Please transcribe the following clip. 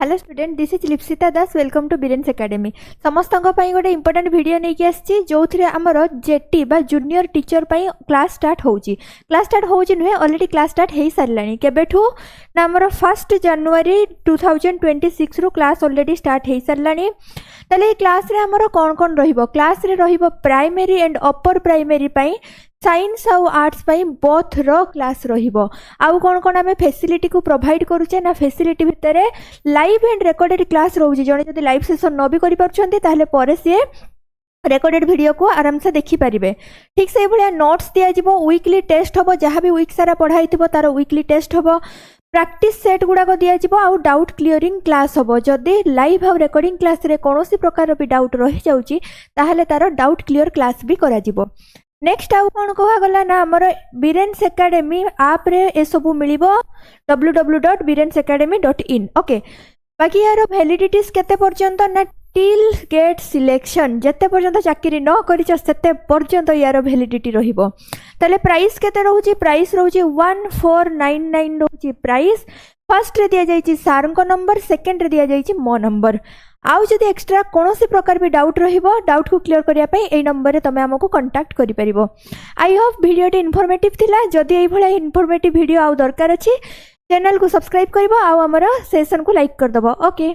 Hello student this is Lipsita Das welcome to Birens academy समस्त गोटे important video नहीं आसी जो आमर जेटी बा जूनियर टीचर क्लास स्टार्ट हो नुहे ऑलरेडी क्लास स्टार्ट हो सारे केबेठू ना आमर 1 जनवरी 2026 रु क्लास ऑलरेडी स्टार्ट हो सारे ताले क्लास रे आमर कौन कौन रहिबो क्लास रे रहिबो primary and upper primary science आउ आर्ट्स बोथ रो क्लास रहिबो आउ कौन कौन आम फैसिलिटी को प्रोवाइड करूचे ना फैसिलिटी भितर लाइव एंड रेकॉर्डेड क्लास रोचे जड़े जब लाइव सेशन न भी करें सी रेकॉर्डेड वीडियो को आराम से देखी पारे ठीक से भाया नोट्स दिज्व वीकली टेस्ट हम जहाँ भी वीक सारा पढ़ाई तार वीकली टेस्ट हम प्रैक्टिस सेट गुड़ाक दिज्व आउ डाउट क्लीयरिंग क्लास हम जदि लाइव आउ रेकॉर्डिंग क्लास रे कौन प्रकार भी डाउट रही जाऊँगी ताहले तार डाउट क्लीयर क्लास भी करा नेक्स्ट आउ कौन कहगला ना आमर बिरेन्स एकेडमी आप रे ए सब मिलिबो www.birensacademy.in ओके बाकी यार वैलिडिटीज केते पर्यंत ना टिल गेट सिलेक्शन जते पर्यंत चाकरी न करिछ सेते पर्यंत यार वैलिडिटी रहिबो ताले प्राइस केते रहउची प्राइस रहउची 1499 रहउची प्राइस फर्स्ट रे दिया जाइछि सार को नंबर सेकंड रे दिया जाइछि मो नंबर आउ जदि एक्स्ट्रा कौन प्रकार भी डाउट रहिबो डाउट को क्लियर करिया पई एई नंबर रे तमे हमको कांटेक्ट करि परिबो आई होप वीडियोटी इन्फॉर्मेटिव थिला जदि एई भला इन्फॉर्मेटिव वीडियो आउ दरकार अछि चैनल को सब्सक्राइब करबो आउ हमर सेशन को लाइक कर दबो ओके।